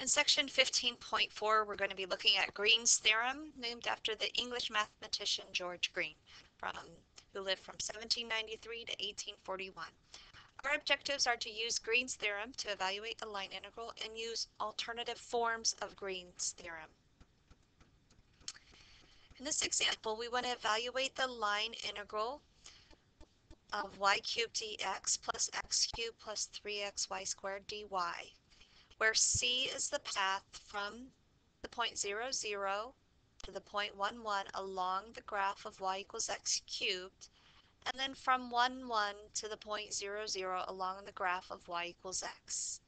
In section 15.4, we're going to be looking at Green's theorem, named after the English mathematician George Green, who lived from 1793 to 1841. Our objectives are to use Green's theorem to evaluate a line integral and use alternative forms of Green's theorem. In this example, we want to evaluate the line integral of y cubed dx plus x cubed plus 3xy squared dy, where c is the path from the point 0, 0 to the point 1, 1 along the graph of y equals x cubed, and then from 1, 1 to the point 0, 0 along the graph of y equals x.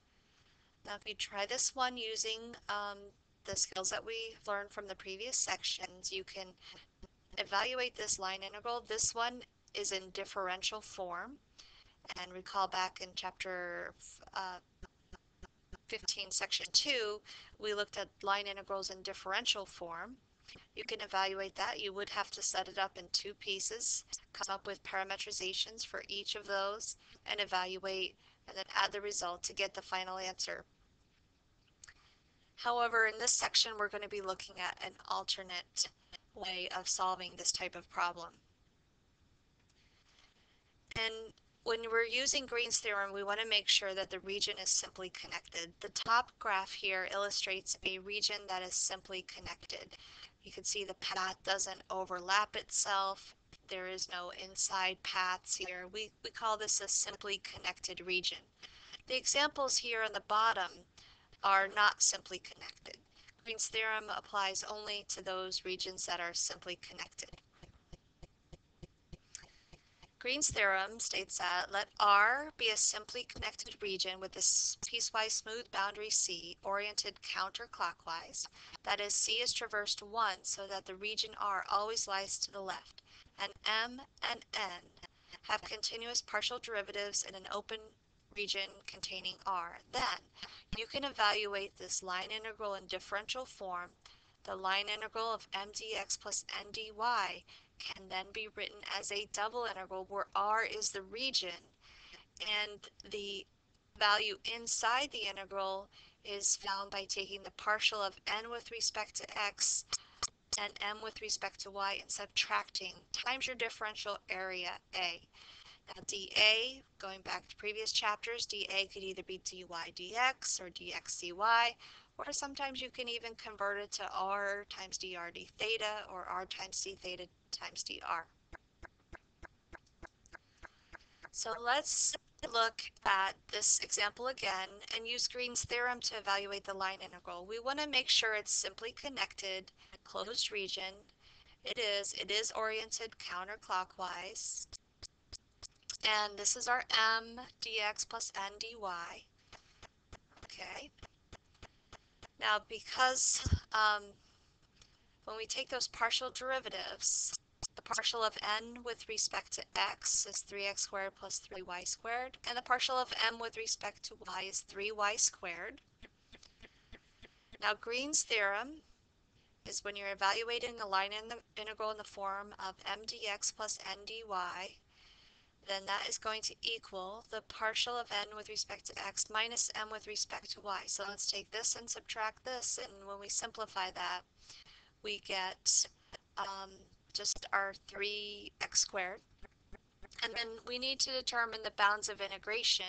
Now if you try this one using the skills that we learned from the previous sections, you can evaluate this line integral. This one is in differential form, and recall back in chapter 15, section 2, we looked at line integrals in differential form. You can evaluate that. You would have to set it up in two pieces, come up with parametrizations for each of those, and evaluate, and then add the result to get the final answer. However, in this section, we're going to be looking at an alternate way of solving this type of problem. And when we're using Green's theorem, we want to make sure that the region is simply connected. The top graph here illustrates a region that is simply connected. You can see the path doesn't overlap itself. There is no inside paths here. We call this a simply connected region. The examples here on the bottom are not simply connected. Green's theorem applies only to those regions that are simply connected. Green's theorem states that let R be a simply connected region with a piecewise smooth boundary C oriented counterclockwise. That is, C is traversed once so that the region R always lies to the left, and M and N have continuous partial derivatives in an open region containing R. Then you can evaluate this line integral in differential form. The line integral of m dx plus n dy can then be written as a double integral where R is the region, and the value inside the integral is found by taking the partial of n with respect to x and m with respect to y and subtracting times your differential area A. Now dA, going back to previous chapters, dA could either be dy dx or dx dy, or sometimes you can even convert it to r times dr d theta or r times d theta times dr. So let's look at this example again and use Green's theorem to evaluate the line integral. We want to make sure it's simply connected, closed region. It is oriented counterclockwise. And this is our m dx plus n dy. Okay. Now because when we take those partial derivatives, the partial of n with respect to x is 3x squared plus 3y squared, and the partial of m with respect to y is 3y squared. Now Green's theorem is when you're evaluating a line integral in the form of m dx plus n dy, then that is going to equal the partial of n with respect to x minus m with respect to y. So let's take this and subtract this, and when we simplify that, we get just our 3x squared. And then we need to determine the bounds of integration.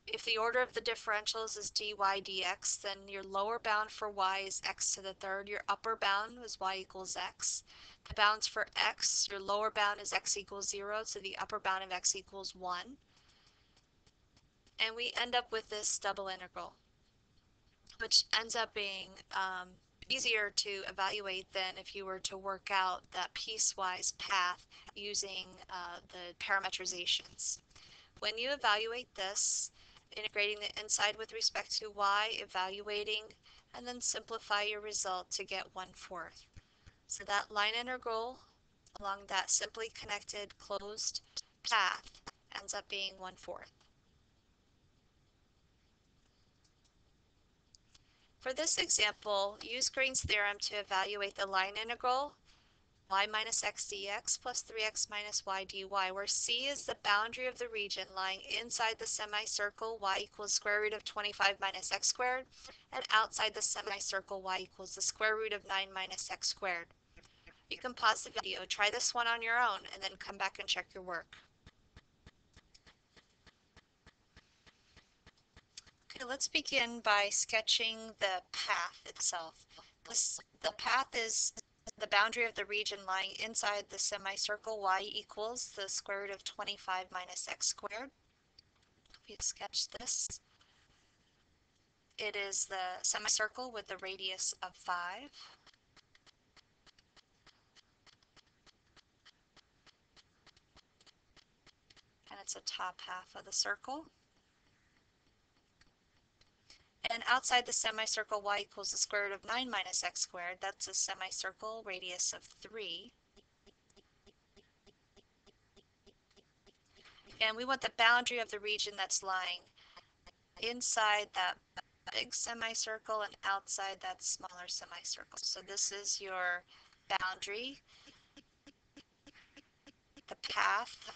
If the order of the differentials is dy dx, then your lower bound for y is x to the third. Your upper bound was y equals x. The bounds for x, your lower bound is x equals 0, so the upper bound of x equals 1. And we end up with this double integral, which ends up being easier to evaluate than if you were to work out that piecewise path using the parametrizations. When you evaluate this, integrating the inside with respect to y, evaluating, and then simplify your result to get 1/4. So that line integral along that simply connected closed path ends up being 1/4. For this example, use Green's theorem to evaluate the line integral y minus x dx plus 3x minus y dy, where C is the boundary of the region lying inside the semicircle y equals square root of 25 minus x squared, and outside the semicircle y equals the square root of 9 minus x squared. You can pause the video, try this one on your own, and then come back and check your work. Okay, let's begin by sketching the path itself. The path is the boundary of the region lying inside the semicircle y equals the square root of 25 minus x squared. If you sketch this, it is the semicircle with the radius of 5. And it's a top half of the circle. And outside the semicircle y equals the square root of 9 minus x squared, that's a semicircle radius of 3. And we want the boundary of the region that's lying inside that big semicircle and outside that smaller semicircle. So this is your boundary, the path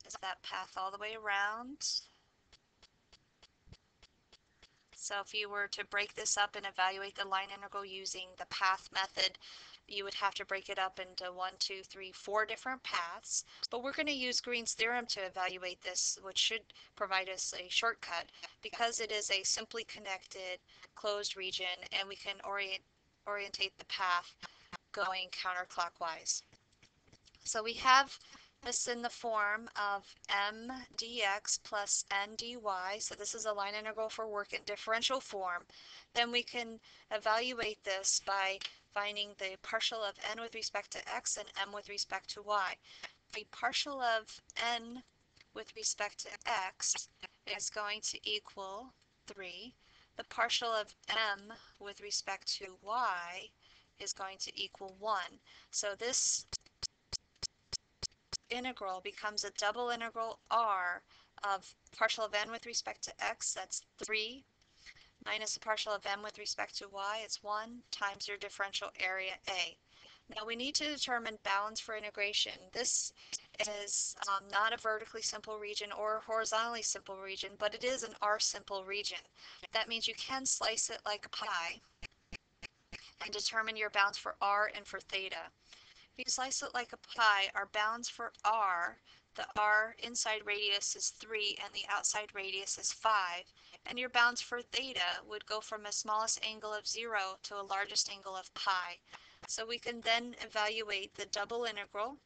is that path all the way around. So if you were to break this up and evaluate the line integral using the path method, you would have to break it up into 1, 2, 3, 4 different paths. But we're going to use Green's theorem to evaluate this, which should provide us a shortcut because it is a simply connected closed region and we can orientate the path going counterclockwise. So we have this in the form of m dx plus n dy. So this is a line integral for work in differential form. Then we can evaluate this by finding the partial of n with respect to x and m with respect to y. The partial of n with respect to x is going to equal 3. The partial of m with respect to y is going to equal 1. So this integral becomes a double integral r of partial of n with respect to x, that's 3, minus the partial of m with respect to y, it's 1, times your differential area A. Now we need to determine bounds for integration. This is not a vertically simple region or a horizontally simple region, but it is an r-simple region. That means you can slice it like a pie and determine your bounds for r and for theta. If you slice it like a pie, our bounds for r, the r inside radius is 3 and the outside radius is 5, and your bounds for theta would go from a smallest angle of 0 to a largest angle of pi. So we can then evaluate the double integral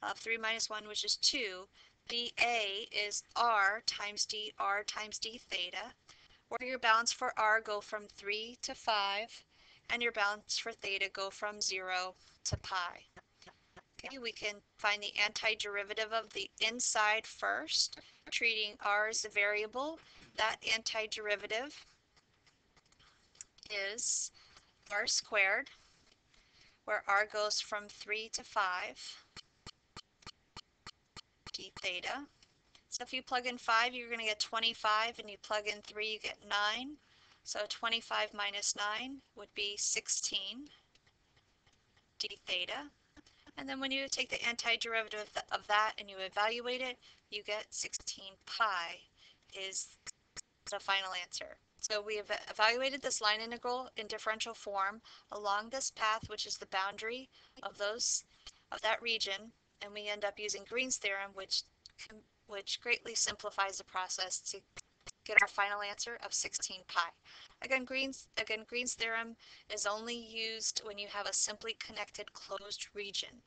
of 3 minus 1, which is 2. dA is r times d theta, where your bounds for r go from 3 to 5, and your bounds for theta go from 0 to pi. Okay, we can find the antiderivative of the inside first, treating r as a variable. That antiderivative is r squared, where r goes from 3 to 5, d theta. So if you plug in 5, you're going to get 25, and you plug in 3, you get 9. So 25 minus 9 would be 16 d theta. And then when you take the antiderivative of that and you evaluate it, you get 16 pi is the final answer. So we have evaluated this line integral in differential form along this path, which is the boundary of that region, and we end up using Green's theorem, which greatly simplifies the process to get our final answer of 16 pi. Again, Green's theorem is only used when you have a simply connected closed region.